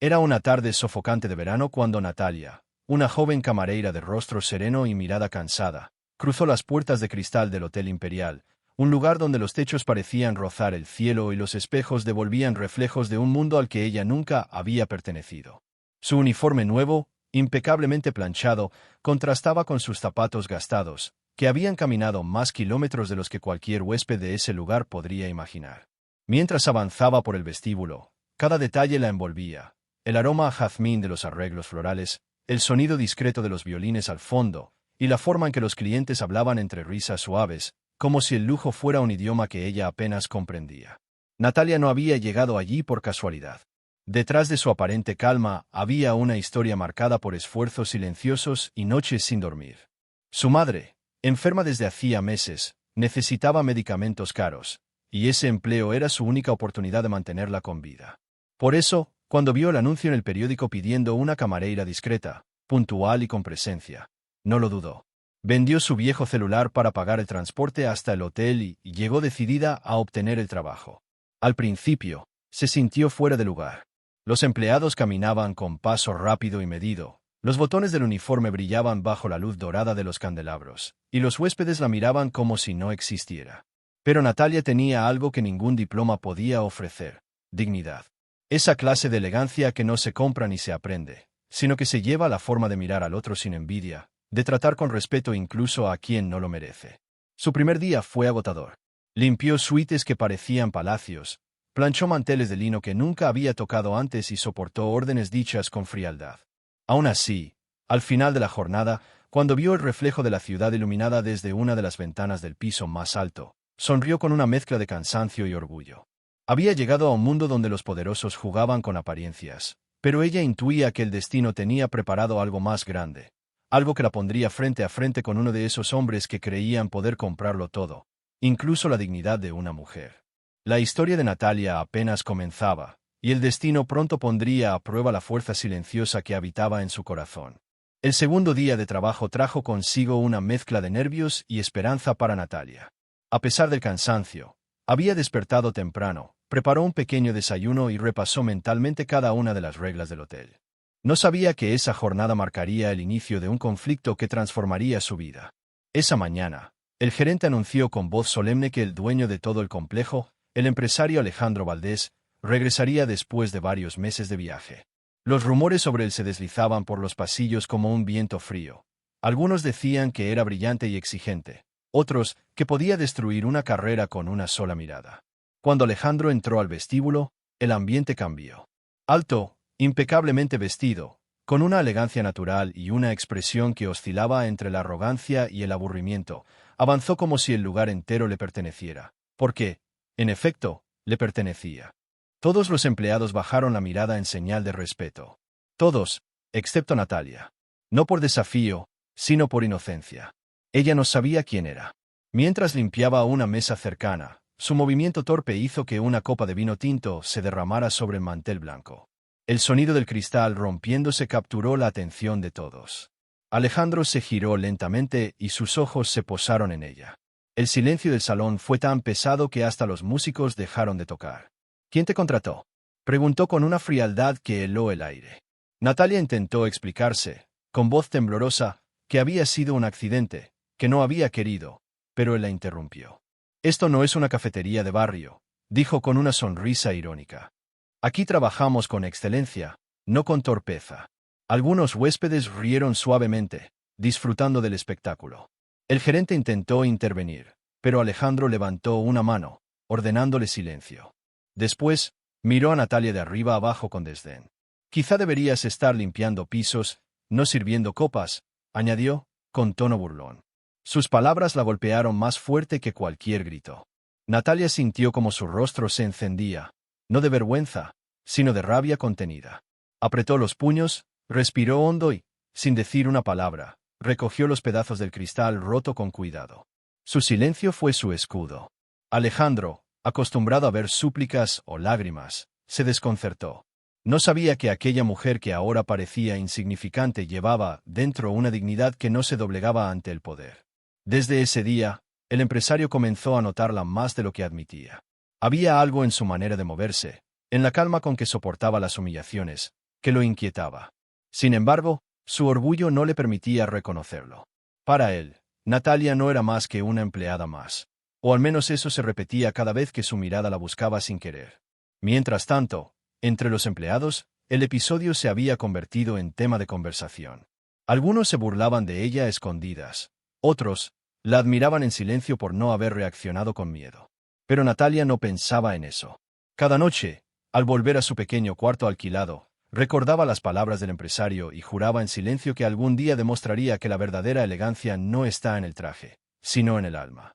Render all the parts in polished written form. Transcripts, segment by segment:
Era una tarde sofocante de verano cuando Natalia, una joven camareira de rostro sereno y mirada cansada, cruzó las puertas de cristal del Hotel Imperial, un lugar donde los techos parecían rozar el cielo y los espejos devolvían reflejos de un mundo al que ella nunca había pertenecido. Su uniforme nuevo, impecablemente planchado, contrastaba con sus zapatos gastados, que habían caminado más kilómetros de los que cualquier huésped de ese lugar podría imaginar. Mientras avanzaba por el vestíbulo, cada detalle la envolvía: el aroma a jazmín de los arreglos florales, el sonido discreto de los violines al fondo, y la forma en que los clientes hablaban entre risas suaves, como si el lujo fuera un idioma que ella apenas comprendía. Natalia no había llegado allí por casualidad. Detrás de su aparente calma había una historia marcada por esfuerzos silenciosos y noches sin dormir. Su madre, enferma desde hacía meses, necesitaba medicamentos caros, y ese empleo era su única oportunidad de mantenerla con vida. Por eso, cuando vio el anuncio en el periódico pidiendo una camareira discreta, puntual y con presencia, no lo dudó. Vendió su viejo celular para pagar el transporte hasta el hotel y llegó decidida a obtener el trabajo. Al principio, se sintió fuera de lugar. Los empleados caminaban con paso rápido y medido, los botones del uniforme brillaban bajo la luz dorada de los candelabros, y los huéspedes la miraban como si no existiera. Pero Natalia tenía algo que ningún diploma podía ofrecer: dignidad. Esa clase de elegancia que no se compra ni se aprende, sino que se lleva la forma de mirar al otro sin envidia, de tratar con respeto incluso a quien no lo merece. Su primer día fue agotador. Limpió suites que parecían palacios, planchó manteles de lino que nunca había tocado antes y soportó órdenes dichas con frialdad. Aún así, al final de la jornada, cuando vio el reflejo de la ciudad iluminada desde una de las ventanas del piso más alto, sonrió con una mezcla de cansancio y orgullo. Había llegado a un mundo donde los poderosos jugaban con apariencias, pero ella intuía que el destino tenía preparado algo más grande, algo que la pondría frente a frente con uno de esos hombres que creían poder comprarlo todo, incluso la dignidad de una mujer. La historia de Natalia apenas comenzaba, y el destino pronto pondría a prueba la fuerza silenciosa que habitaba en su corazón. El segundo día de trabajo trajo consigo una mezcla de nervios y esperanza para Natalia. A pesar del cansancio, había despertado temprano, preparó un pequeño desayuno y repasó mentalmente cada una de las reglas del hotel. No sabía que esa jornada marcaría el inicio de un conflicto que transformaría su vida. Esa mañana, el gerente anunció con voz solemne que el dueño de todo el complejo, el empresario Alejandro Valdés, regresaría después de varios meses de viaje. Los rumores sobre él se deslizaban por los pasillos como un viento frío. Algunos decían que era brillante y exigente, otros que podía destruir una carrera con una sola mirada. Cuando Alejandro entró al vestíbulo, el ambiente cambió. Alto, impecablemente vestido, con una elegancia natural y una expresión que oscilaba entre la arrogancia y el aburrimiento, avanzó como si el lugar entero le perteneciera, porque, en efecto, le pertenecía. Todos los empleados bajaron la mirada en señal de respeto. Todos, excepto Natalia. No por desafío, sino por inocencia. Ella no sabía quién era. Mientras limpiaba una mesa cercana, su movimiento torpe hizo que una copa de vino tinto se derramara sobre el mantel blanco. El sonido del cristal rompiéndose capturó la atención de todos. Alejandro se giró lentamente y sus ojos se posaron en ella. El silencio del salón fue tan pesado que hasta los músicos dejaron de tocar. ¿Quién te contrató?, preguntó con una frialdad que heló el aire. Natalia intentó explicarse, con voz temblorosa, que había sido un accidente, que no había querido, pero él la interrumpió. «Esto no es una cafetería de barrio», dijo con una sonrisa irónica. «Aquí trabajamos con excelencia, no con torpeza». Algunos huéspedes rieron suavemente, disfrutando del espectáculo. El gerente intentó intervenir, pero Alejandro levantó una mano, ordenándole silencio. Después, miró a Natalia de arriba abajo con desdén. «Quizá deberías estar limpiando pisos, no sirviendo copas», añadió, con tono burlón. Sus palabras la golpearon más fuerte que cualquier grito. Natalia sintió como su rostro se encendía, no de vergüenza, sino de rabia contenida. Apretó los puños, respiró hondo y, sin decir una palabra, recogió los pedazos del cristal roto con cuidado. Su silencio fue su escudo. Alejandro, acostumbrado a ver súplicas o lágrimas, se desconcertó. No sabía que aquella mujer que ahora parecía insignificante llevaba dentro una dignidad que no se doblegaba ante el poder. Desde ese día, el empresario comenzó a notarla más de lo que admitía. Había algo en su manera de moverse, en la calma con que soportaba las humillaciones, que lo inquietaba. Sin embargo, su orgullo no le permitía reconocerlo. Para él, Natalia no era más que una empleada más. O al menos eso se repetía cada vez que su mirada la buscaba sin querer. Mientras tanto, entre los empleados, el episodio se había convertido en tema de conversación. Algunos se burlaban de ella a escondidas. Otros, la admiraban en silencio por no haber reaccionado con miedo. Pero Natalia no pensaba en eso. Cada noche, al volver a su pequeño cuarto alquilado, recordaba las palabras del empresario y juraba en silencio que algún día demostraría que la verdadera elegancia no está en el traje, sino en el alma.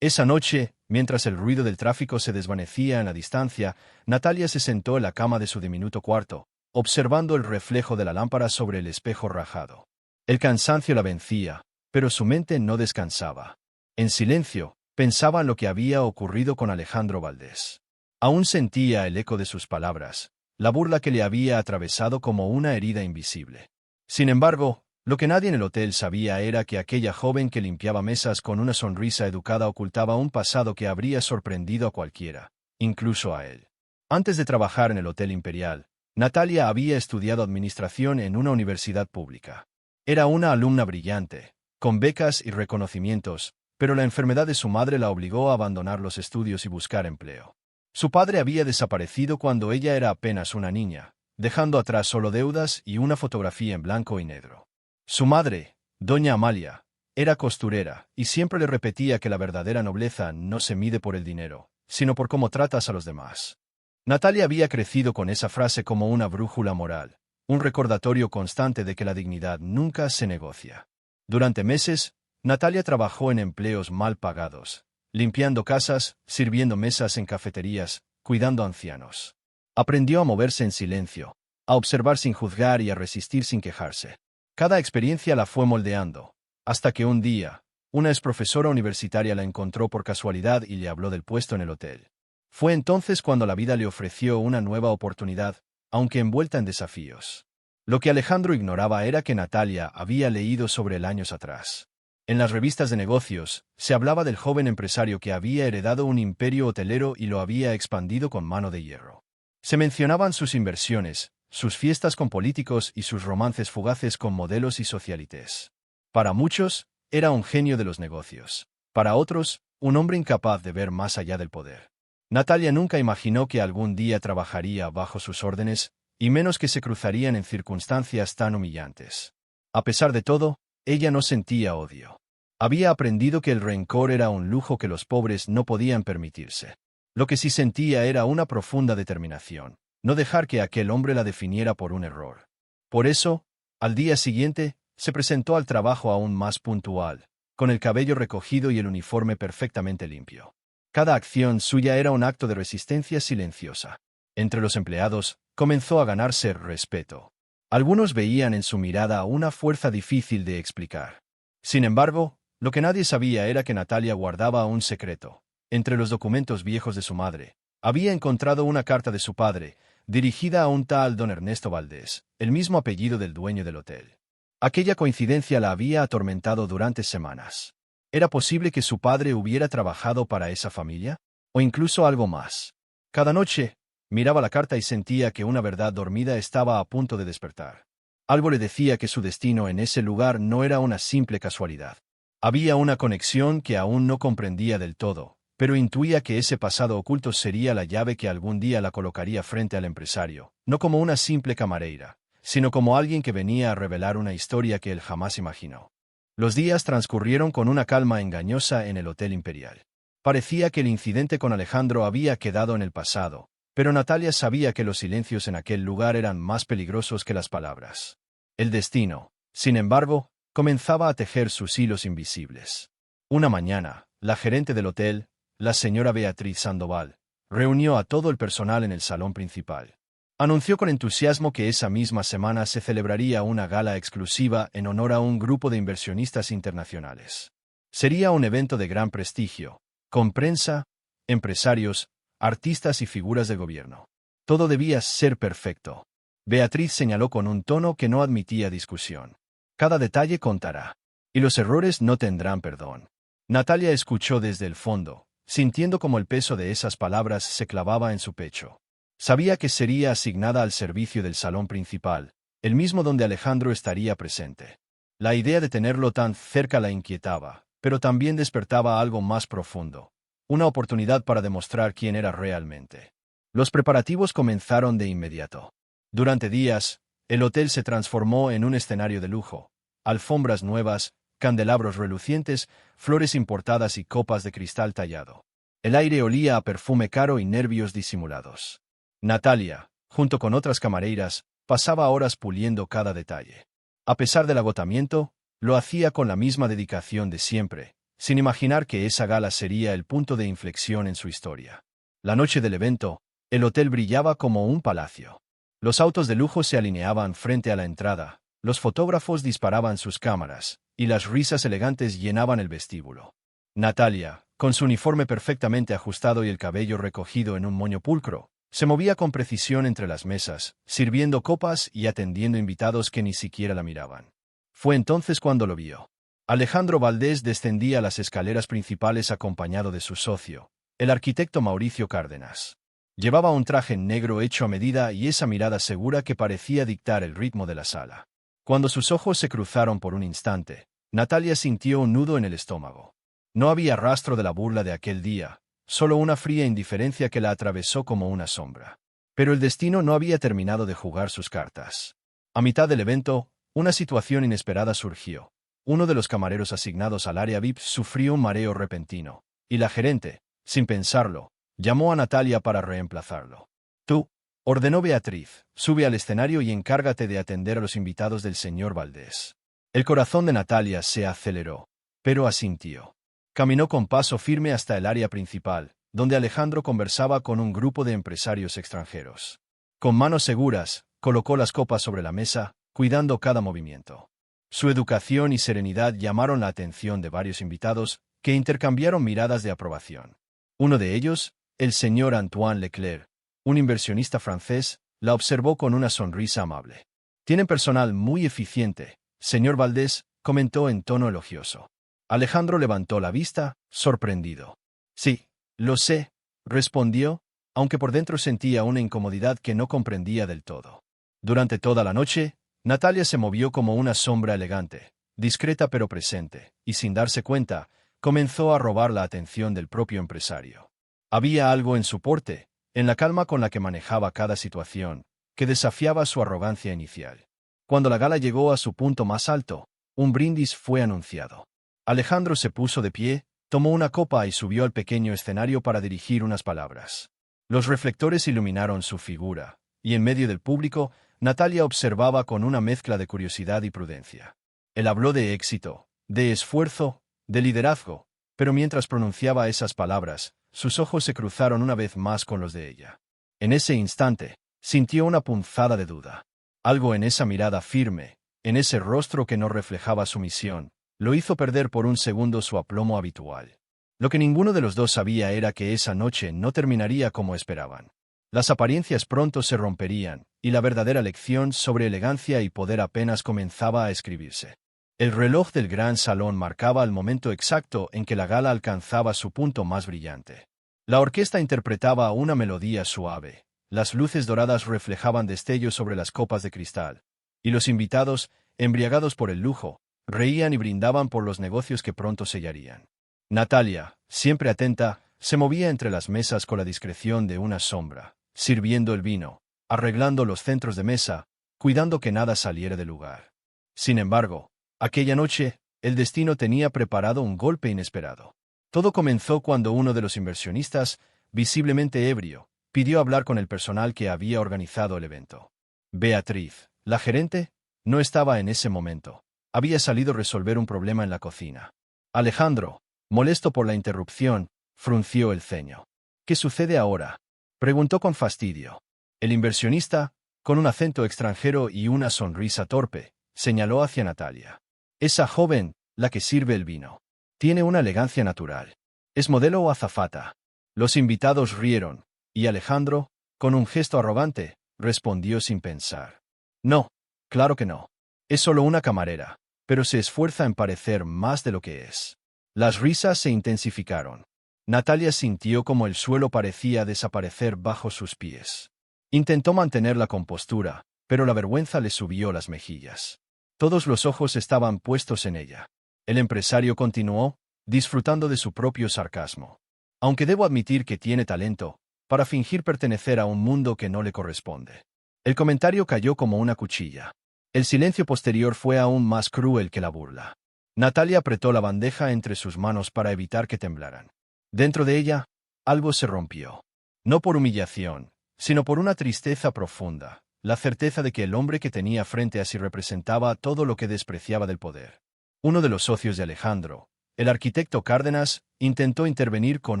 Esa noche, mientras el ruido del tráfico se desvanecía en la distancia, Natalia se sentó en la cama de su diminuto cuarto, observando el reflejo de la lámpara sobre el espejo rajado. El cansancio la vencía, pero su mente no descansaba. En silencio, pensaba en lo que había ocurrido con Alejandro Valdés. Aún sentía el eco de sus palabras, la burla que le había atravesado como una herida invisible. Sin embargo, lo que nadie en el hotel sabía era que aquella joven que limpiaba mesas con una sonrisa educada ocultaba un pasado que habría sorprendido a cualquiera, incluso a él. Antes de trabajar en el Hotel Imperial, Natalia había estudiado administración en una universidad pública. Era una alumna brillante, con becas y reconocimientos, pero la enfermedad de su madre la obligó a abandonar los estudios y buscar empleo. Su padre había desaparecido cuando ella era apenas una niña, dejando atrás solo deudas y una fotografía en blanco y negro. Su madre, doña Amalia, era costurera y siempre le repetía que la verdadera nobleza no se mide por el dinero, sino por cómo tratas a los demás. Natalia había crecido con esa frase como una brújula moral, un recordatorio constante de que la dignidad nunca se negocia. Durante meses, Natalia trabajó en empleos mal pagados, limpiando casas, sirviendo mesas en cafeterías, cuidando ancianos. Aprendió a moverse en silencio, a observar sin juzgar y a resistir sin quejarse. Cada experiencia la fue moldeando, hasta que un día, una exprofesora universitaria la encontró por casualidad y le habló del puesto en el hotel. Fue entonces cuando la vida le ofreció una nueva oportunidad, aunque envuelta en desafíos. Lo que Alejandro ignoraba era que Natalia había leído sobre él años atrás. En las revistas de negocios, se hablaba del joven empresario que había heredado un imperio hotelero y lo había expandido con mano de hierro. Se mencionaban sus inversiones, sus fiestas con políticos y sus romances fugaces con modelos y socialites. Para muchos, era un genio de los negocios. Para otros, un hombre incapaz de ver más allá del poder. Natalia nunca imaginó que algún día trabajaría bajo sus órdenes, y menos que se cruzarían en circunstancias tan humillantes. A pesar de todo, ella no sentía odio. Había aprendido que el rencor era un lujo que los pobres no podían permitirse. Lo que sí sentía era una profunda determinación. No dejar que aquel hombre la definiera por un error. Por eso, al día siguiente, se presentó al trabajo aún más puntual, con el cabello recogido y el uniforme perfectamente limpio. Cada acción suya era un acto de resistencia silenciosa. Entre los empleados, comenzó a ganarse respeto. Algunos veían en su mirada una fuerza difícil de explicar. Sin embargo, lo que nadie sabía era que Natalia guardaba un secreto. Entre los documentos viejos de su madre, había encontrado una carta de su padre, dirigida a un tal don Ernesto Valdés, el mismo apellido del dueño del hotel. Aquella coincidencia la había atormentado durante semanas. ¿Era posible que su padre hubiera trabajado para esa familia? ¿O incluso algo más? Cada noche, miraba la carta y sentía que una verdad dormida estaba a punto de despertar. Algo le decía que su destino en ese lugar no era una simple casualidad. Había una conexión que aún no comprendía del todo, pero intuía que ese pasado oculto sería la llave que algún día la colocaría frente al empresario, no como una simple camareira, sino como alguien que venía a revelar una historia que él jamás imaginó. Los días transcurrieron con una calma engañosa en el Hotel Imperial. Parecía que el incidente con Alejandro había quedado en el pasado, pero Natalia sabía que los silencios en aquel lugar eran más peligrosos que las palabras. El destino, sin embargo, comenzaba a tejer sus hilos invisibles. Una mañana, la gerente del hotel, la señora Beatriz Sandoval, reunió a todo el personal en el salón principal. Anunció con entusiasmo que esa misma semana se celebraría una gala exclusiva en honor a un grupo de inversionistas internacionales. Sería un evento de gran prestigio, con prensa, empresarios, artistas y figuras de gobierno. Todo debía ser perfecto. Beatriz señaló con un tono que no admitía discusión. Cada detalle contará. Y los errores no tendrán perdón. Natalia escuchó desde el fondo, sintiendo como el peso de esas palabras se clavaba en su pecho. Sabía que sería asignada al servicio del salón principal, el mismo donde Alejandro estaría presente. La idea de tenerlo tan cerca la inquietaba, pero también despertaba algo más profundo, una oportunidad para demostrar quién era realmente. Los preparativos comenzaron de inmediato. Durante días, el hotel se transformó en un escenario de lujo. Alfombras nuevas, candelabros relucientes, flores importadas y copas de cristal tallado. El aire olía a perfume caro y nervios disimulados. Natalia, junto con otras camareiras, pasaba horas puliendo cada detalle. A pesar del agotamiento, lo hacía con la misma dedicación de siempre, sin imaginar que esa gala sería el punto de inflexión en su historia. La noche del evento, el hotel brillaba como un palacio. Los autos de lujo se alineaban frente a la entrada, los fotógrafos disparaban sus cámaras, y las risas elegantes llenaban el vestíbulo. Natalia, con su uniforme perfectamente ajustado y el cabello recogido en un moño pulcro, se movía con precisión entre las mesas, sirviendo copas y atendiendo invitados que ni siquiera la miraban. Fue entonces cuando lo vio. Alejandro Valdés descendía las escaleras principales acompañado de su socio, el arquitecto Mauricio Cárdenas. Llevaba un traje negro hecho a medida y esa mirada segura que parecía dictar el ritmo de la sala. Cuando sus ojos se cruzaron por un instante, Natalia sintió un nudo en el estómago. No había rastro de la burla de aquel día, solo una fría indiferencia que la atravesó como una sombra. Pero el destino no había terminado de jugar sus cartas. A mitad del evento, una situación inesperada surgió. Uno de los camareros asignados al área VIP sufrió un mareo repentino, y la gerente, sin pensarlo, llamó a Natalia para reemplazarlo. «Tú», ordenó Beatriz, «sube al escenario y encárgate de atender a los invitados del señor Valdés». El corazón de Natalia se aceleró, pero asintió. Caminó con paso firme hasta el área principal, donde Alejandro conversaba con un grupo de empresarios extranjeros. Con manos seguras, colocó las copas sobre la mesa, cuidando cada movimiento. Su educación y serenidad llamaron la atención de varios invitados, que intercambiaron miradas de aprobación. Uno de ellos, el señor Antoine Leclerc, un inversionista francés, la observó con una sonrisa amable. «Tienen personal muy eficiente», señor Valdés, comentó en tono elogioso. Alejandro levantó la vista, sorprendido. «Sí, lo sé», respondió, aunque por dentro sentía una incomodidad que no comprendía del todo. Durante toda la noche, Natalia se movió como una sombra elegante, discreta pero presente, y sin darse cuenta, comenzó a robar la atención del propio empresario. Había algo en su porte, en la calma con la que manejaba cada situación, que desafiaba su arrogancia inicial. Cuando la gala llegó a su punto más alto, un brindis fue anunciado. Alejandro se puso de pie, tomó una copa y subió al pequeño escenario para dirigir unas palabras. Los reflectores iluminaron su figura, y en medio del público, Natalia observaba con una mezcla de curiosidad y prudencia. Él habló de éxito, de esfuerzo, de liderazgo, pero mientras pronunciaba esas palabras, sus ojos se cruzaron una vez más con los de ella. En ese instante, sintió una punzada de duda. Algo en esa mirada firme, en ese rostro que no reflejaba sumisión, lo hizo perder por un segundo su aplomo habitual. Lo que ninguno de los dos sabía era que esa noche no terminaría como esperaban. Las apariencias pronto se romperían, y la verdadera lección sobre elegancia y poder apenas comenzaba a escribirse. El reloj del gran salón marcaba el momento exacto en que la gala alcanzaba su punto más brillante. La orquesta interpretaba una melodía suave, las luces doradas reflejaban destellos sobre las copas de cristal, y los invitados, embriagados por el lujo, reían y brindaban por los negocios que pronto sellarían. Natalia, siempre atenta, se movía entre las mesas con la discreción de una sombra, sirviendo el vino, arreglando los centros de mesa, cuidando que nada saliera de lugar. Sin embargo, aquella noche, el destino tenía preparado un golpe inesperado. Todo comenzó cuando uno de los inversionistas, visiblemente ebrio, pidió hablar con el personal que había organizado el evento. Beatriz, la gerente, no estaba en ese momento. Había salido a resolver un problema en la cocina. Alejandro, molesto por la interrupción, frunció el ceño. «¿Qué sucede ahora?», preguntó con fastidio. El inversionista, con un acento extranjero y una sonrisa torpe, señaló hacia Natalia. «Esa joven, la que sirve el vino. Tiene una elegancia natural. ¿Es modelo o azafata?». Los invitados rieron, y Alejandro, con un gesto arrogante, respondió sin pensar. «No, claro que no. Es solo una camarera, pero se esfuerza en parecer más de lo que es». Las risas se intensificaron. Natalia sintió como el suelo parecía desaparecer bajo sus pies. Intentó mantener la compostura, pero la vergüenza le subió las mejillas. Todos los ojos estaban puestos en ella. El empresario continuó, disfrutando de su propio sarcasmo. Aunque debo admitir que tiene talento para fingir pertenecer a un mundo que no le corresponde. El comentario cayó como una cuchilla. El silencio posterior fue aún más cruel que la burla. Natalia apretó la bandeja entre sus manos para evitar que temblaran. Dentro de ella, algo se rompió. No por humillación, sino por una tristeza profunda, la certeza de que el hombre que tenía frente a sí representaba todo lo que despreciaba del poder. Uno de los socios de Alejandro, el arquitecto Cárdenas, intentó intervenir con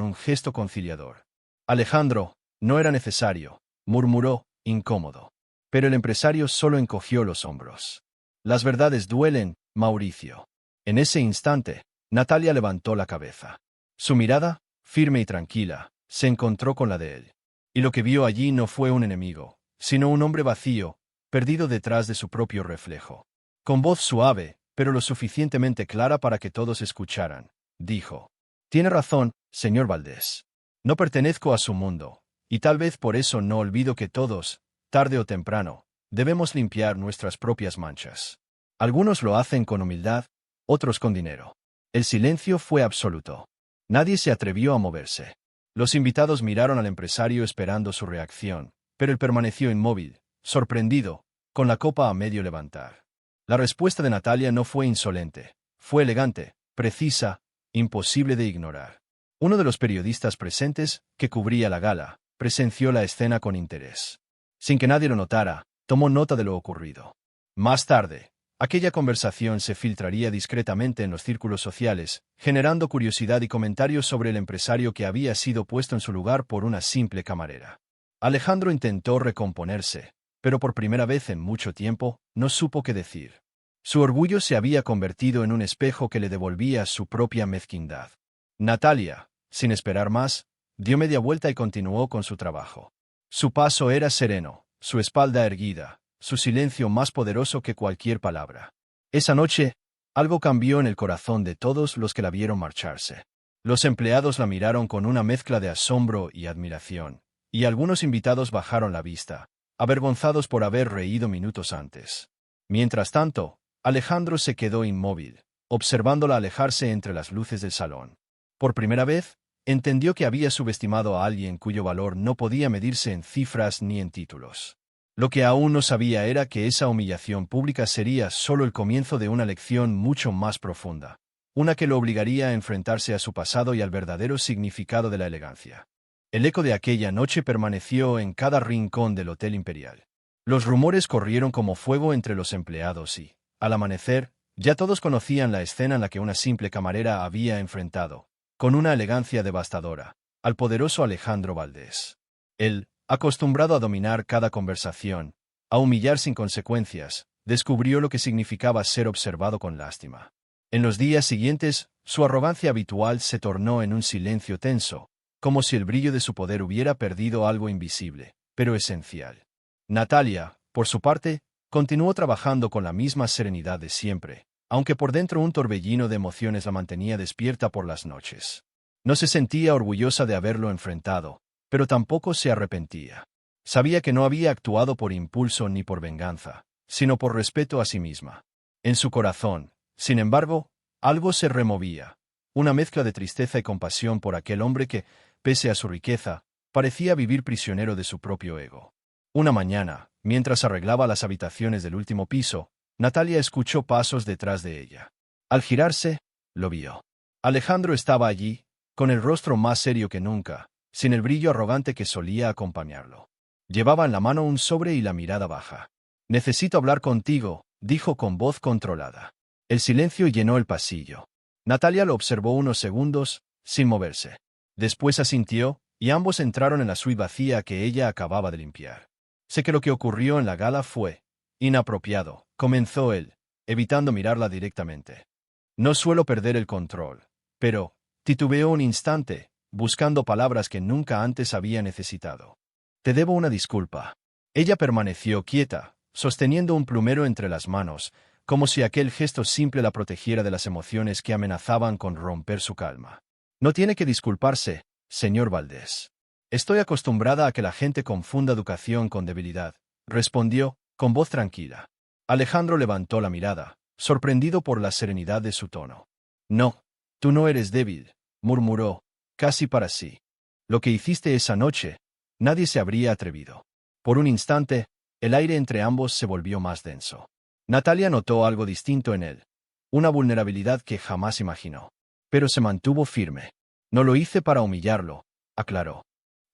un gesto conciliador. Alejandro, no era necesario, murmuró, incómodo. Pero el empresario solo encogió los hombros. Las verdades duelen, Mauricio. En ese instante, Natalia levantó la cabeza. Su mirada, firme y tranquila, se encontró con la de él. Y lo que vio allí no fue un enemigo, sino un hombre vacío, perdido detrás de su propio reflejo. Con voz suave, pero lo suficientemente clara para que todos escucharan, dijo: «Tiene razón, señor Valdés. No pertenezco a su mundo, y tal vez por eso no olvido que todos, tarde o temprano, debemos limpiar nuestras propias manchas. Algunos lo hacen con humildad, otros con dinero». El silencio fue absoluto. Nadie se atrevió a moverse. Los invitados miraron al empresario esperando su reacción, pero él permaneció inmóvil, sorprendido, con la copa a medio levantar. La respuesta de Natalia no fue insolente, fue elegante, precisa, imposible de ignorar. Uno de los periodistas presentes, que cubría la gala, presenció la escena con interés. Sin que nadie lo notara, tomó nota de lo ocurrido. Más tarde, aquella conversación se filtraría discretamente en los círculos sociales, generando curiosidad y comentarios sobre el empresario que había sido puesto en su lugar por una simple camarera. Alejandro intentó recomponerse, pero por primera vez en mucho tiempo, no supo qué decir. Su orgullo se había convertido en un espejo que le devolvía su propia mezquindad. Natalia, sin esperar más, dio media vuelta y continuó con su trabajo. Su paso era sereno, su espalda erguida, su silencio más poderoso que cualquier palabra. Esa noche, algo cambió en el corazón de todos los que la vieron marcharse. Los empleados la miraron con una mezcla de asombro y admiración, y algunos invitados bajaron la vista, avergonzados por haber reído minutos antes. Mientras tanto, Alejandro se quedó inmóvil, observándola alejarse entre las luces del salón. Por primera vez, entendió que había subestimado a alguien cuyo valor no podía medirse en cifras ni en títulos. Lo que aún no sabía era que esa humillación pública sería solo el comienzo de una lección mucho más profunda, una que lo obligaría a enfrentarse a su pasado y al verdadero significado de la elegancia. El eco de aquella noche permaneció en cada rincón del Hotel Imperial. Los rumores corrieron como fuego entre los empleados y, al amanecer, ya todos conocían la escena en la que una simple camarera había enfrentado, con una elegancia devastadora, al poderoso Alejandro Valdés. Él, acostumbrado a dominar cada conversación, a humillar sin consecuencias, descubrió lo que significaba ser observado con lástima. En los días siguientes, su arrogancia habitual se tornó en un silencio tenso, como si el brillo de su poder hubiera perdido algo invisible, pero esencial. Natalia, por su parte, continuó trabajando con la misma serenidad de siempre, aunque por dentro un torbellino de emociones la mantenía despierta por las noches. No se sentía orgullosa de haberlo enfrentado, pero tampoco se arrepentía. Sabía que no había actuado por impulso ni por venganza, sino por respeto a sí misma. En su corazón, sin embargo, algo se removía, una mezcla de tristeza y compasión por aquel hombre que, pese a su riqueza, parecía vivir prisionero de su propio ego. Una mañana, mientras arreglaba las habitaciones del último piso, Natalia escuchó pasos detrás de ella. Al girarse, lo vio. Alejandro estaba allí, con el rostro más serio que nunca, sin el brillo arrogante que solía acompañarlo. Llevaba en la mano un sobre y la mirada baja. «Necesito hablar contigo», dijo con voz controlada. El silencio llenó el pasillo. Natalia lo observó unos segundos, sin moverse. Después asintió, y ambos entraron en la suite vacía que ella acababa de limpiar. «Sé que lo que ocurrió en la gala fue inapropiado», comenzó él, evitando mirarla directamente. «No suelo perder el control, pero titubeó un instante, buscando palabras que nunca antes había necesitado. «Te debo una disculpa». Ella permaneció quieta, sosteniendo un plumero entre las manos, como si aquel gesto simple la protegiera de las emociones que amenazaban con romper su calma. «No tiene que disculparse, señor Valdés». Estoy acostumbrada a que la gente confunda educación con debilidad, respondió, con voz tranquila. Alejandro levantó la mirada, sorprendido por la serenidad de su tono. No, tú no eres débil, murmuró, casi para sí. Lo que hiciste esa noche, nadie se habría atrevido. Por un instante, el aire entre ambos se volvió más denso. Natalia notó algo distinto en él, una vulnerabilidad que jamás imaginó. Pero se mantuvo firme. No lo hice para humillarlo, aclaró.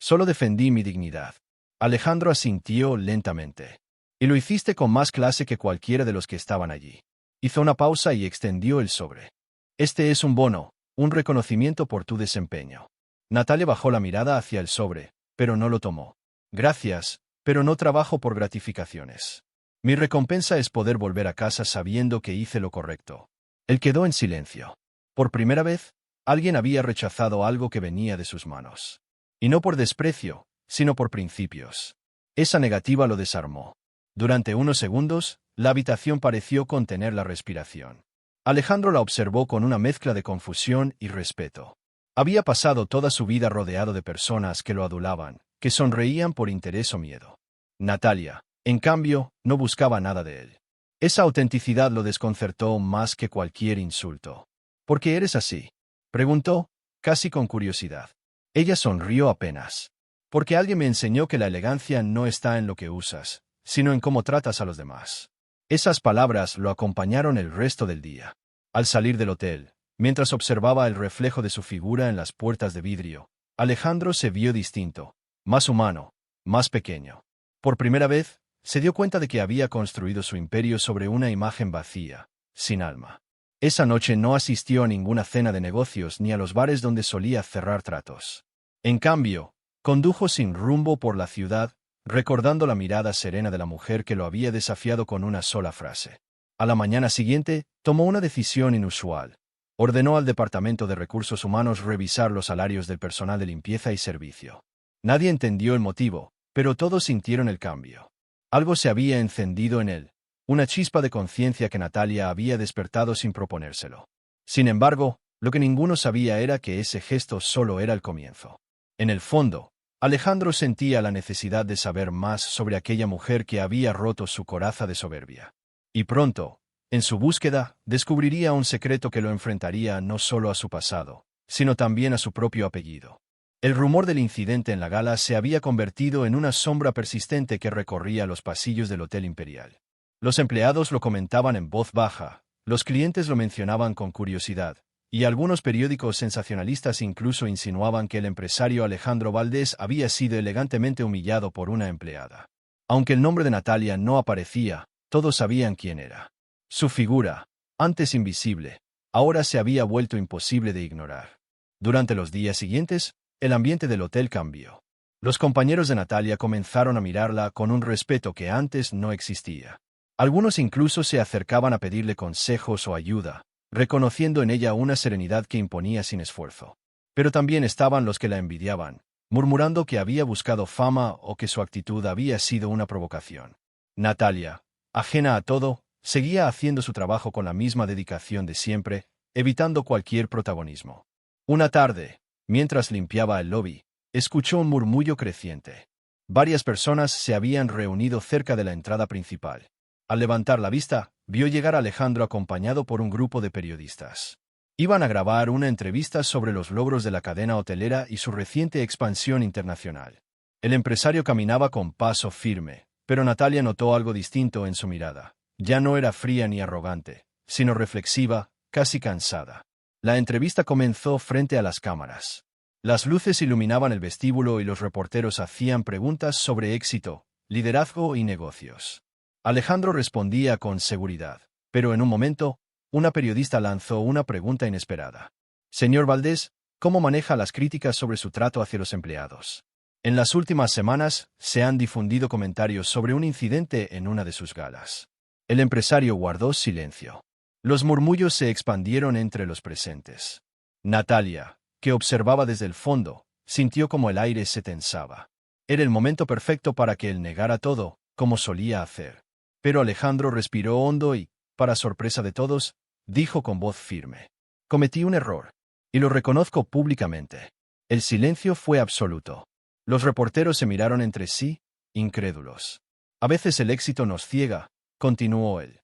Solo defendí mi dignidad. Alejandro asintió lentamente. Y lo hiciste con más clase que cualquiera de los que estaban allí. Hizo una pausa y extendió el sobre. Este es un bono, un reconocimiento por tu desempeño. Natalia bajó la mirada hacia el sobre, pero no lo tomó. Gracias, pero no trabajo por gratificaciones. Mi recompensa es poder volver a casa sabiendo que hice lo correcto. Él quedó en silencio. Por primera vez, alguien había rechazado algo que venía de sus manos. Y no por desprecio, sino por principios. Esa negativa lo desarmó. Durante unos segundos, la habitación pareció contener la respiración. Alejandro la observó con una mezcla de confusión y respeto. Había pasado toda su vida rodeado de personas que lo adulaban, que sonreían por interés o miedo. Natalia, en cambio, no buscaba nada de él. Esa autenticidad lo desconcertó más que cualquier insulto. ¿Por qué eres así?, preguntó, casi con curiosidad. Ella sonrió apenas. Porque alguien me enseñó que la elegancia no está en lo que usas, sino en cómo tratas a los demás. Esas palabras lo acompañaron el resto del día. Al salir del hotel, mientras observaba el reflejo de su figura en las puertas de vidrio, Alejandro se vio distinto, más humano, más pequeño. Por primera vez, se dio cuenta de que había construido su imperio sobre una imagen vacía, sin alma. Esa noche no asistió a ninguna cena de negocios ni a los bares donde solía cerrar tratos. En cambio, condujo sin rumbo por la ciudad, recordando la mirada serena de la mujer que lo había desafiado con una sola frase. A la mañana siguiente, tomó una decisión inusual. Ordenó al Departamento de Recursos Humanos revisar los salarios del personal de limpieza y servicio. Nadie entendió el motivo, pero todos sintieron el cambio. Algo se había encendido en él, una chispa de conciencia que Natalia había despertado sin proponérselo. Sin embargo, lo que ninguno sabía era que ese gesto solo era el comienzo. En el fondo, Alejandro sentía la necesidad de saber más sobre aquella mujer que había roto su coraza de soberbia. Y pronto, en su búsqueda, descubriría un secreto que lo enfrentaría no solo a su pasado, sino también a su propio apellido. El rumor del incidente en la gala se había convertido en una sombra persistente que recorría los pasillos del Hotel Imperial. Los empleados lo comentaban en voz baja, los clientes lo mencionaban con curiosidad, y algunos periódicos sensacionalistas incluso insinuaban que el empresario Alejandro Valdés había sido elegantemente humillado por una empleada. Aunque el nombre de Natalia no aparecía, todos sabían quién era. Su figura, antes invisible, ahora se había vuelto imposible de ignorar. Durante los días siguientes, el ambiente del hotel cambió. Los compañeros de Natalia comenzaron a mirarla con un respeto que antes no existía. Algunos incluso se acercaban a pedirle consejos o ayuda, reconociendo en ella una serenidad que imponía sin esfuerzo. Pero también estaban los que la envidiaban, murmurando que había buscado fama o que su actitud había sido una provocación. Natalia, ajena a todo, seguía haciendo su trabajo con la misma dedicación de siempre, evitando cualquier protagonismo. Una tarde, mientras limpiaba el lobby, escuchó un murmullo creciente. Varias personas se habían reunido cerca de la entrada principal. Al levantar la vista, vio llegar a Alejandro acompañado por un grupo de periodistas. Iban a grabar una entrevista sobre los logros de la cadena hotelera y su reciente expansión internacional. El empresario caminaba con paso firme, pero Natalia notó algo distinto en su mirada. Ya no era fría ni arrogante, sino reflexiva, casi cansada. La entrevista comenzó frente a las cámaras. Las luces iluminaban el vestíbulo y los reporteros hacían preguntas sobre éxito, liderazgo y negocios. Alejandro respondía con seguridad, pero en un momento, una periodista lanzó una pregunta inesperada. Señor Valdés, ¿cómo maneja las críticas sobre su trato hacia los empleados? En las últimas semanas, se han difundido comentarios sobre un incidente en una de sus galas. El empresario guardó silencio. Los murmullos se expandieron entre los presentes. Natalia, que observaba desde el fondo, sintió como el aire se tensaba. Era el momento perfecto para que él negara todo, como solía hacer. Pero Alejandro respiró hondo y, para sorpresa de todos, dijo con voz firme: cometí un error, y lo reconozco públicamente. El silencio fue absoluto. Los reporteros se miraron entre sí, incrédulos. A veces el éxito nos ciega, continuó él.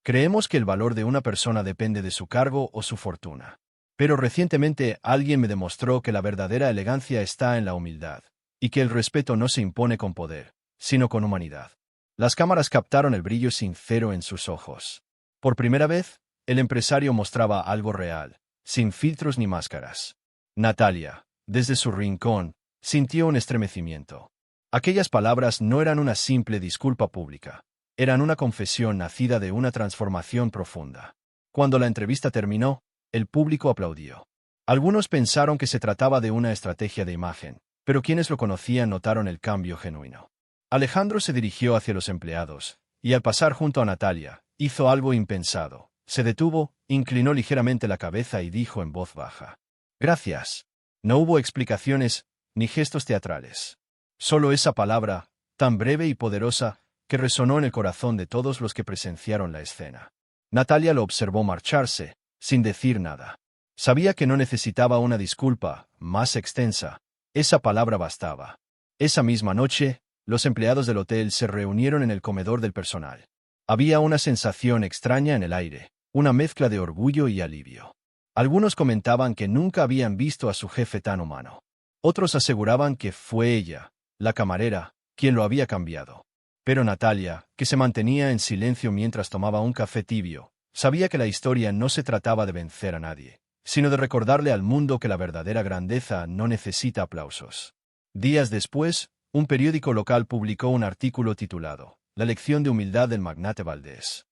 Creemos que el valor de una persona depende de su cargo o su fortuna. Pero recientemente alguien me demostró que la verdadera elegancia está en la humildad, y que el respeto no se impone con poder, sino con humanidad. Las cámaras captaron el brillo sincero en sus ojos. Por primera vez, el empresario mostraba algo real, sin filtros ni máscaras. Natalia, desde su rincón, sintió un estremecimiento. Aquellas palabras no eran una simple disculpa pública, eran una confesión nacida de una transformación profunda. Cuando la entrevista terminó, el público aplaudió. Algunos pensaron que se trataba de una estrategia de imagen, pero quienes lo conocían notaron el cambio genuino. Alejandro se dirigió hacia los empleados, y al pasar junto a Natalia, hizo algo impensado. Se detuvo, inclinó ligeramente la cabeza y dijo en voz baja: «Gracias». No hubo explicaciones, ni gestos teatrales. Solo esa palabra, tan breve y poderosa, que resonó en el corazón de todos los que presenciaron la escena. Natalia lo observó marcharse, sin decir nada. Sabía que no necesitaba una disculpa más extensa. Esa palabra bastaba. Esa misma noche, los empleados del hotel se reunieron en el comedor del personal. Había una sensación extraña en el aire, una mezcla de orgullo y alivio. Algunos comentaban que nunca habían visto a su jefe tan humano. Otros aseguraban que fue ella, la camarera, quien lo había cambiado. Pero Natalia, que se mantenía en silencio mientras tomaba un café tibio, sabía que la historia no se trataba de vencer a nadie, sino de recordarle al mundo que la verdadera grandeza no necesita aplausos. Días después, un periódico local publicó un artículo titulado «La lección de humildad del magnate Valdés».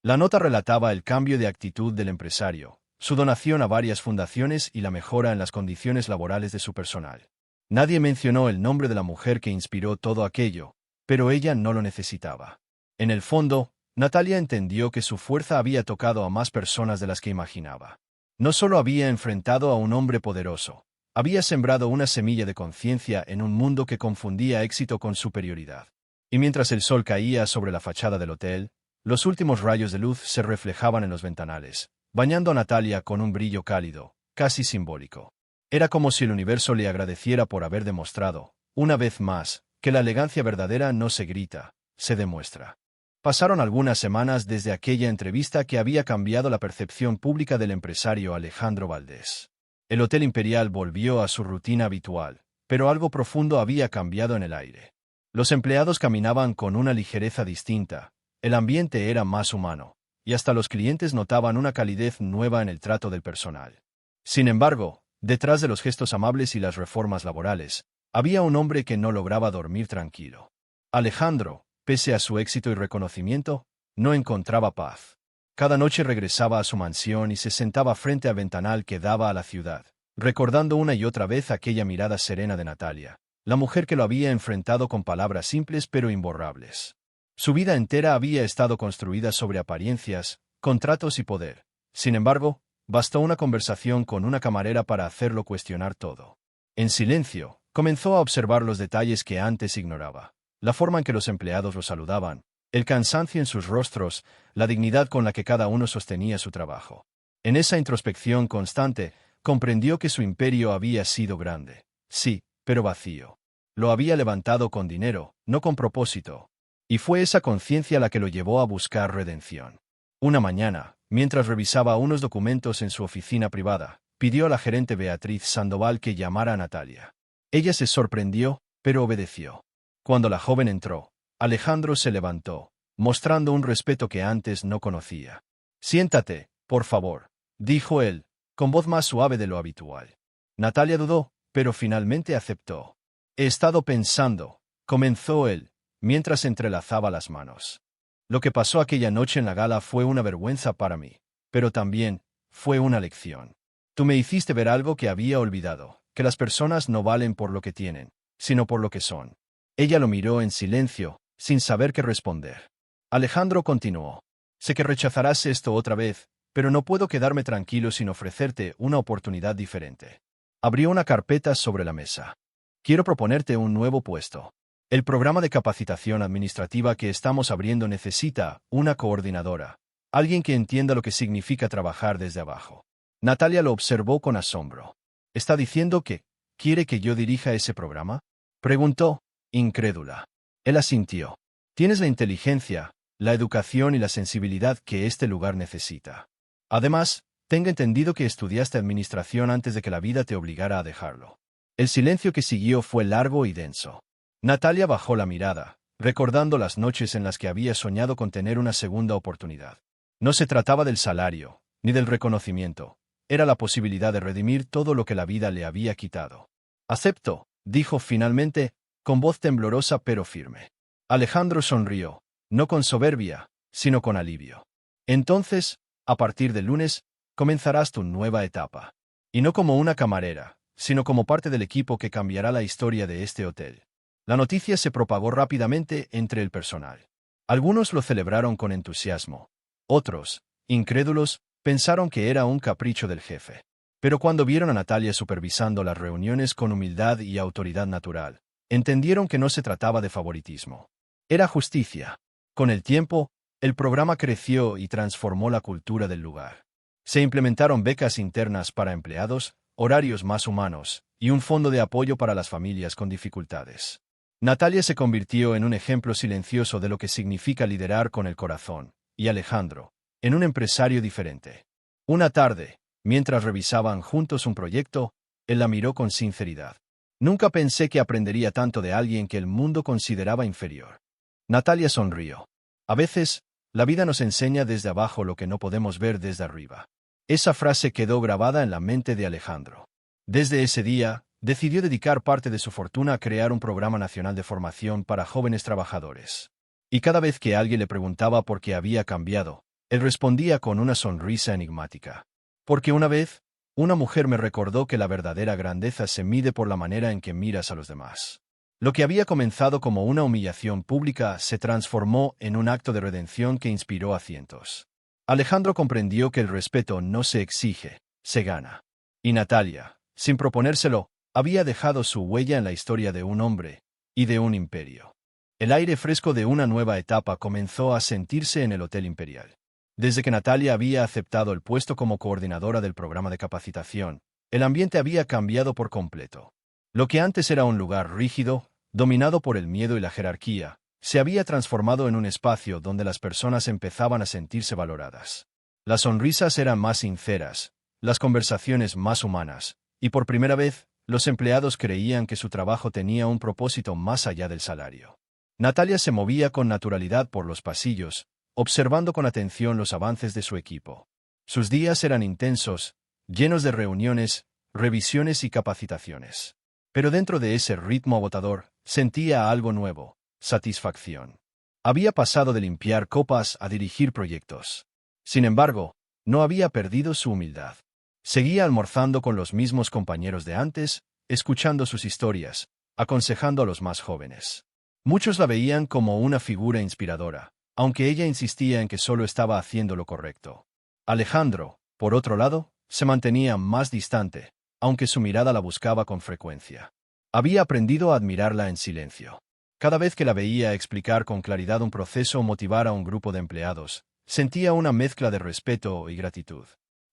La nota relataba el cambio de actitud del empresario, su donación a varias fundaciones y la mejora en las condiciones laborales de su personal. Nadie mencionó el nombre de la mujer que inspiró todo aquello, pero ella no lo necesitaba. En el fondo, Natalia entendió que su fuerza había tocado a más personas de las que imaginaba. No solo había enfrentado a un hombre poderoso, había sembrado una semilla de conciencia en un mundo que confundía éxito con superioridad. Y mientras el sol caía sobre la fachada del hotel, los últimos rayos de luz se reflejaban en los ventanales, bañando a Natalia con un brillo cálido, casi simbólico. Era como si el universo le agradeciera por haber demostrado, una vez más, que la elegancia verdadera no se grita, se demuestra. Pasaron algunas semanas desde aquella entrevista que había cambiado la percepción pública del empresario Alejandro Valdés. El Hotel Imperial volvió a su rutina habitual, pero algo profundo había cambiado en el aire. Los empleados caminaban con una ligereza distinta, el ambiente era más humano, y hasta los clientes notaban una calidez nueva en el trato del personal. Sin embargo, detrás de los gestos amables y las reformas laborales, había un hombre que no lograba dormir tranquilo. Alejandro, pese a su éxito y reconocimiento, no encontraba paz. Cada noche regresaba a su mansión y se sentaba frente al ventanal que daba a la ciudad, recordando una y otra vez aquella mirada serena de Natalia, la mujer que lo había enfrentado con palabras simples pero imborrables. Su vida entera había estado construida sobre apariencias, contratos y poder. Sin embargo, bastó una conversación con una camarera para hacerlo cuestionar todo. En silencio, comenzó a observar los detalles que antes ignoraba. La forma en que los empleados lo saludaban, el cansancio en sus rostros, la dignidad con la que cada uno sostenía su trabajo. En esa introspección constante, comprendió que su imperio había sido grande. Sí, pero vacío. Lo había levantado con dinero, no con propósito. Y fue esa conciencia la que lo llevó a buscar redención. Una mañana, mientras revisaba unos documentos en su oficina privada, pidió a la gerente Beatriz Sandoval que llamara a Natalia. Ella se sorprendió, pero obedeció. Cuando la joven entró, Alejandro se levantó, mostrando un respeto que antes no conocía. «Siéntate, por favor», dijo él, con voz más suave de lo habitual. Natalia dudó, pero finalmente aceptó. «He estado pensando», comenzó él, mientras entrelazaba las manos. «Lo que pasó aquella noche en la gala fue una vergüenza para mí, pero también fue una lección. Tú me hiciste ver algo que había olvidado, que las personas no valen por lo que tienen, sino por lo que son». Ella lo miró en silencio, sin saber qué responder. Alejandro continuó. «Sé que rechazarás esto otra vez, pero no puedo quedarme tranquilo sin ofrecerte una oportunidad diferente». Abrió una carpeta sobre la mesa. «Quiero proponerte un nuevo puesto. El programa de capacitación administrativa que estamos abriendo necesita una coordinadora, alguien que entienda lo que significa trabajar desde abajo». Natalia lo observó con asombro. «¿Está diciendo que quiere que yo dirija ese programa?» Preguntó, incrédula. Él asintió. Tienes la inteligencia, la educación y la sensibilidad que este lugar necesita. Además, tengo entendido que estudiaste administración antes de que la vida te obligara a dejarlo. El silencio que siguió fue largo y denso. Natalia bajó la mirada, recordando las noches en las que había soñado con tener una segunda oportunidad. No se trataba del salario, ni del reconocimiento. Era la posibilidad de redimir todo lo que la vida le había quitado. Acepto, dijo finalmente, con voz temblorosa pero firme. Alejandro sonrió, no con soberbia, sino con alivio. Entonces, a partir del lunes, comenzarás tu nueva etapa. Y no como una camarera, sino como parte del equipo que cambiará la historia de este hotel. La noticia se propagó rápidamente entre el personal. Algunos lo celebraron con entusiasmo. Otros, incrédulos, pensaron que era un capricho del jefe. Pero cuando vieron a Natalia supervisando las reuniones con humildad y autoridad natural, entendieron que no se trataba de favoritismo. Era justicia. Con el tiempo, el programa creció y transformó la cultura del lugar. Se implementaron becas internas para empleados, horarios más humanos, y un fondo de apoyo para las familias con dificultades. Natalia se convirtió en un ejemplo silencioso de lo que significa liderar con el corazón, y Alejandro, en un empresario diferente. Una tarde, mientras revisaban juntos un proyecto, él la miró con sinceridad. Nunca pensé que aprendería tanto de alguien que el mundo consideraba inferior. Natalia sonrió. A veces, la vida nos enseña desde abajo lo que no podemos ver desde arriba. Esa frase quedó grabada en la mente de Alejandro. Desde ese día, decidió dedicar parte de su fortuna a crear un programa nacional de formación para jóvenes trabajadores. Y cada vez que alguien le preguntaba por qué había cambiado, él respondía con una sonrisa enigmática. Porque una vez, una mujer me recordó que la verdadera grandeza se mide por la manera en que miras a los demás. Lo que había comenzado como una humillación pública se transformó en un acto de redención que inspiró a cientos. Alejandro comprendió que el respeto no se exige, se gana. Y Natalia, sin proponérselo, había dejado su huella en la historia de un hombre y de un imperio. El aire fresco de una nueva etapa comenzó a sentirse en el Hotel Imperial. Desde que Natalia había aceptado el puesto como coordinadora del programa de capacitación, el ambiente había cambiado por completo. Lo que antes era un lugar rígido, dominado por el miedo y la jerarquía, se había transformado en un espacio donde las personas empezaban a sentirse valoradas. Las sonrisas eran más sinceras, las conversaciones más humanas, y por primera vez, los empleados creían que su trabajo tenía un propósito más allá del salario. Natalia se movía con naturalidad por los pasillos, observando con atención los avances de su equipo. Sus días eran intensos, llenos de reuniones, revisiones y capacitaciones. Pero dentro de ese ritmo agotador, sentía algo nuevo, satisfacción. Había pasado de limpiar copas a dirigir proyectos. Sin embargo, no había perdido su humildad. Seguía almorzando con los mismos compañeros de antes, escuchando sus historias, aconsejando a los más jóvenes. Muchos la veían como una figura inspiradora, aunque ella insistía en que solo estaba haciendo lo correcto. Alejandro, por otro lado, se mantenía más distante, aunque su mirada la buscaba con frecuencia. Había aprendido a admirarla en silencio. Cada vez que la veía explicar con claridad un proceso o motivar a un grupo de empleados, sentía una mezcla de respeto y gratitud.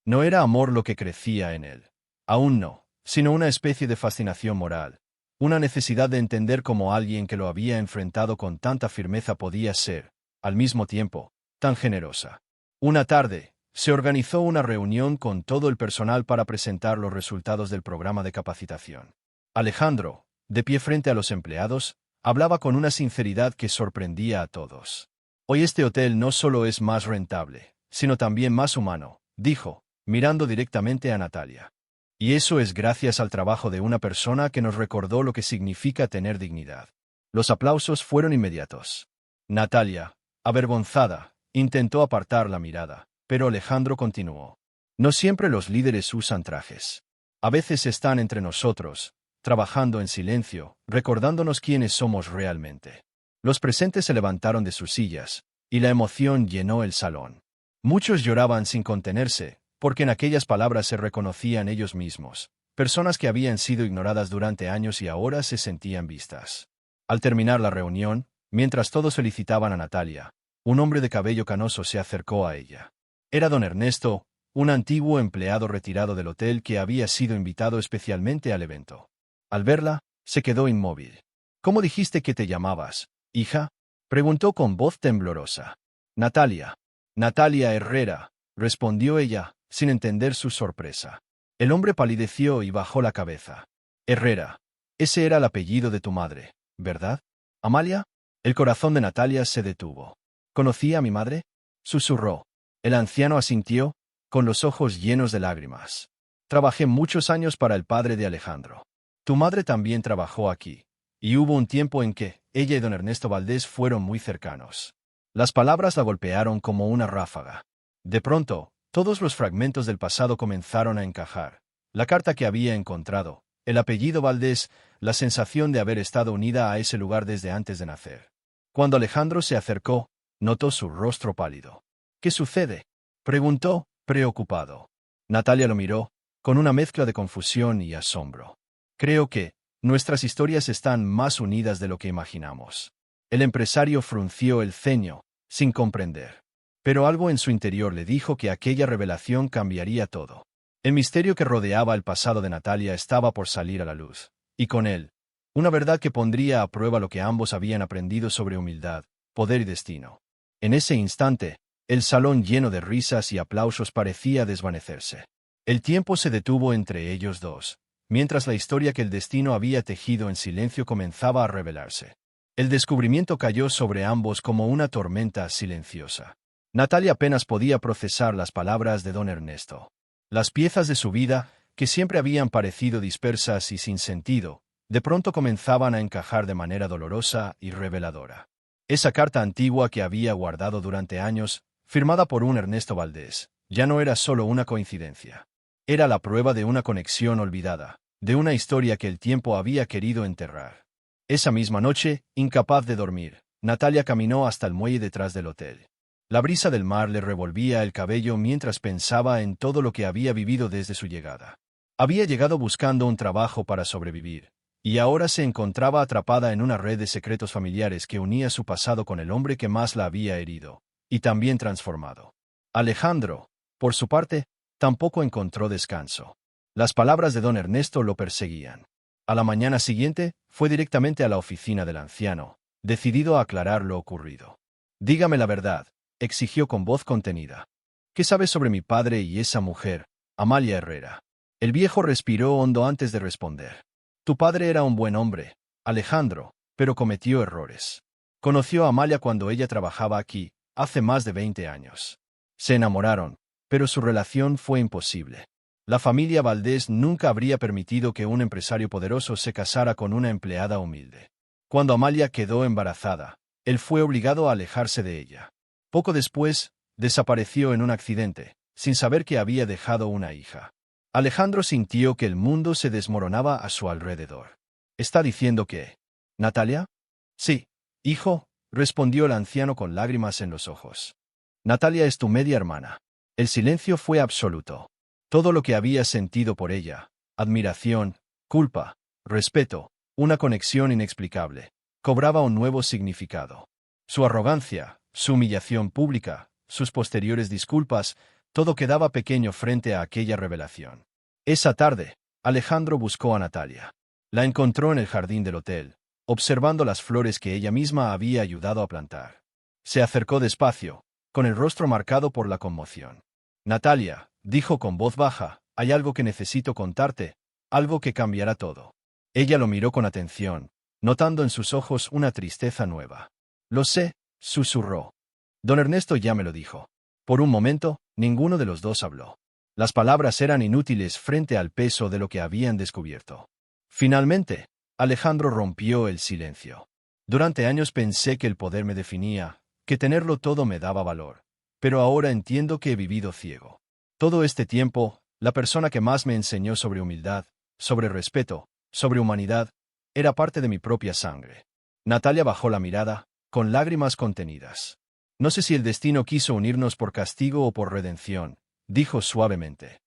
No era amor lo que crecía en él. Aún no, sino una especie de fascinación moral. Una necesidad de entender cómo alguien que lo había enfrentado con tanta firmeza podía ser, al mismo tiempo, tan generosa. Una tarde, se organizó una reunión con todo el personal para presentar los resultados del programa de capacitación. Alejandro, de pie frente a los empleados, hablaba con una sinceridad que sorprendía a todos. Hoy este hotel no solo es más rentable, sino también más humano, dijo, mirando directamente a Natalia. Y eso es gracias al trabajo de una persona que nos recordó lo que significa tener dignidad. Los aplausos fueron inmediatos. Natalia, avergonzada, intentó apartar la mirada, pero Alejandro continuó. No siempre los líderes usan trajes. A veces están entre nosotros, trabajando en silencio, recordándonos quiénes somos realmente. Los presentes se levantaron de sus sillas, y la emoción llenó el salón. Muchos lloraban sin contenerse, porque en aquellas palabras se reconocían ellos mismos, personas que habían sido ignoradas durante años y ahora se sentían vistas. Al terminar la reunión, mientras todos felicitaban a Natalia, un hombre de cabello canoso se acercó a ella. Era don Ernesto, un antiguo empleado retirado del hotel que había sido invitado especialmente al evento. Al verla, se quedó inmóvil. ¿Cómo dijiste que te llamabas, hija? Preguntó con voz temblorosa. Natalia. Natalia Herrera, respondió ella, sin entender su sorpresa. El hombre palideció y bajó la cabeza. Herrera. Ese era el apellido de tu madre, ¿verdad? ¿Amalia? El corazón de Natalia se detuvo. ¿Conocía a mi madre? Susurró. El anciano asintió, con los ojos llenos de lágrimas. Trabajé muchos años para el padre de Alejandro. Tu madre también trabajó aquí. Y hubo un tiempo en que ella y don Ernesto Valdés fueron muy cercanos. Las palabras la golpearon como una ráfaga. De pronto, todos los fragmentos del pasado comenzaron a encajar. La carta que había encontrado, el apellido Valdés, la sensación de haber estado unida a ese lugar desde antes de nacer. Cuando Alejandro se acercó, notó su rostro pálido. ¿Qué sucede? Preguntó, preocupado. Natalia lo miró, con una mezcla de confusión y asombro. Creo que nuestras historias están más unidas de lo que imaginamos. El empresario frunció el ceño, sin comprender. Pero algo en su interior le dijo que aquella revelación cambiaría todo. El misterio que rodeaba el pasado de Natalia estaba por salir a la luz, y con él, una verdad que pondría a prueba lo que ambos habían aprendido sobre humildad, poder y destino. En ese instante, el salón lleno de risas y aplausos parecía desvanecerse. El tiempo se detuvo entre ellos dos, mientras la historia que el destino había tejido en silencio comenzaba a revelarse. El descubrimiento cayó sobre ambos como una tormenta silenciosa. Natalia apenas podía procesar las palabras de don Ernesto. Las piezas de su vida, que siempre habían parecido dispersas y sin sentido, de pronto comenzaban a encajar de manera dolorosa y reveladora. Esa carta antigua que había guardado durante años, firmada por un Ernesto Valdés, ya no era solo una coincidencia. Era la prueba de una conexión olvidada, de una historia que el tiempo había querido enterrar. Esa misma noche, incapaz de dormir, Natalia caminó hasta el muelle detrás del hotel. La brisa del mar le revolvía el cabello mientras pensaba en todo lo que había vivido desde su llegada. Había llegado buscando un trabajo para sobrevivir, y ahora se encontraba atrapada en una red de secretos familiares que unía su pasado con el hombre que más la había herido, y también transformado. Alejandro, por su parte, tampoco encontró descanso. Las palabras de don Ernesto lo perseguían. A la mañana siguiente, fue directamente a la oficina del anciano, decidido a aclarar lo ocurrido. Dígame la verdad, exigió con voz contenida. ¿Qué sabes sobre mi padre y esa mujer, Amalia Herrera? El viejo respiró hondo antes de responder. Tu padre era un buen hombre, Alejandro, pero cometió errores. Conoció a Amalia cuando ella trabajaba aquí, hace más de 20 años. Se enamoraron, pero su relación fue imposible. La familia Valdés nunca habría permitido que un empresario poderoso se casara con una empleada humilde. Cuando Amalia quedó embarazada, él fue obligado a alejarse de ella. Poco después, desapareció en un accidente, sin saber que había dejado una hija. Alejandro sintió que el mundo se desmoronaba a su alrededor. ¿Está diciendo que... ¿Natalia? Sí, hijo, respondió el anciano con lágrimas en los ojos. Natalia es tu media hermana. El silencio fue absoluto. Todo lo que había sentido por ella, admiración, culpa, respeto, una conexión inexplicable, cobraba un nuevo significado. Su arrogancia, su humillación pública, sus posteriores disculpas, todo quedaba pequeño frente a aquella revelación. Esa tarde, Alejandro buscó a Natalia. La encontró en el jardín del hotel, observando las flores que ella misma había ayudado a plantar. Se acercó despacio, con el rostro marcado por la conmoción. Natalia, dijo con voz baja, hay algo que necesito contarte, algo que cambiará todo. Ella lo miró con atención, notando en sus ojos una tristeza nueva. Lo sé, susurró. Don Ernesto ya me lo dijo. Por un momento, ninguno de los dos habló. Las palabras eran inútiles frente al peso de lo que habían descubierto. Finalmente, Alejandro rompió el silencio. Durante años pensé que el poder me definía, que tenerlo todo me daba valor. Pero ahora entiendo que he vivido ciego. Todo este tiempo, la persona que más me enseñó sobre humildad, sobre respeto, sobre humanidad, era parte de mi propia sangre. Natalia bajó la mirada, con lágrimas contenidas. No sé si el destino quiso unirnos por castigo o por redención, dijo suavemente.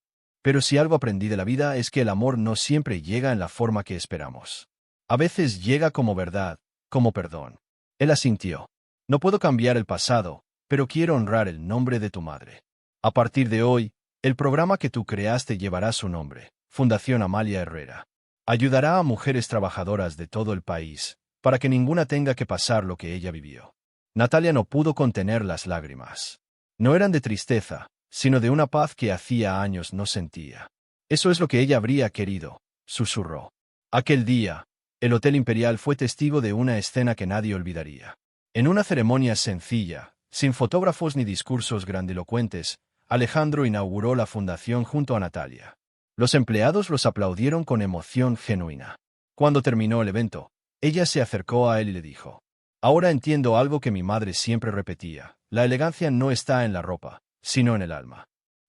Pero si algo aprendí de la vida es que el amor no siempre llega en la forma que esperamos. A veces llega como verdad, como perdón. Él asintió. No puedo cambiar el pasado, pero quiero honrar el nombre de tu madre. A partir de hoy, el programa que tú creaste llevará su nombre, Fundación Amalia Herrera. Ayudará a mujeres trabajadoras de todo el país, para que ninguna tenga que pasar lo que ella vivió. Natalia no pudo contener las lágrimas. No eran de tristeza, sino de una paz que hacía años no sentía. Eso es lo que ella habría querido, susurró. Aquel día, el Hotel Imperial fue testigo de una escena que nadie olvidaría. En una ceremonia sencilla, sin fotógrafos ni discursos grandilocuentes, Alejandro inauguró la fundación junto a Natalia. Los empleados los aplaudieron con emoción genuina. Cuando terminó el evento, ella se acercó a él y le dijo: «Ahora entiendo algo que mi madre siempre repetía. La elegancia no está en la ropa, sino en el alma».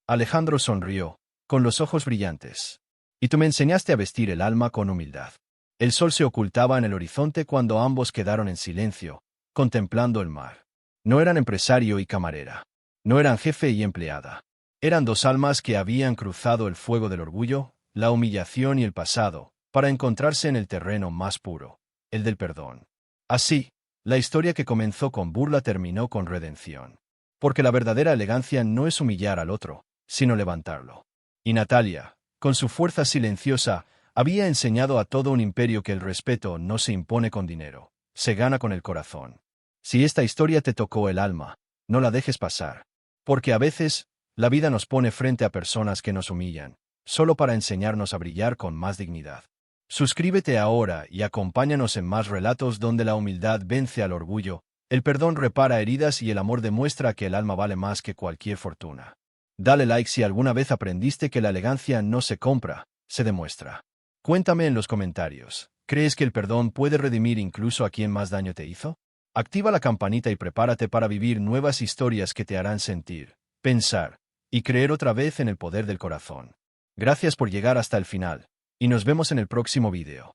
Alejandro sonrió, con los ojos brillantes. «Y tú me enseñaste a vestir el alma con humildad». El sol se ocultaba en el horizonte cuando ambos quedaron en silencio, contemplando el mar. No eran empresario y camarera. No eran jefe y empleada. Eran dos almas que habían cruzado el fuego del orgullo, la humillación y el pasado, para encontrarse en el terreno más puro, el del perdón. Así, la historia que comenzó con burla terminó con redención. Porque la verdadera elegancia no es humillar al otro, sino levantarlo. Y Natalia, con su fuerza silenciosa, había enseñado a todo un imperio que el respeto no se impone con dinero, se gana con el corazón. Si esta historia te tocó el alma, no la dejes pasar. Porque a veces, la vida nos pone frente a personas que nos humillan, solo para enseñarnos a brillar con más dignidad. Suscríbete ahora y acompáñanos en más relatos donde la humildad vence al orgullo, el perdón repara heridas y el amor demuestra que el alma vale más que cualquier fortuna. Dale like si alguna vez aprendiste que la elegancia no se compra, se demuestra. Cuéntame en los comentarios, ¿crees que el perdón puede redimir incluso a quien más daño te hizo? Activa la campanita y prepárate para vivir nuevas historias que te harán sentir, pensar y creer otra vez en el poder del corazón. Gracias por llegar hasta el final, y nos vemos en el próximo video.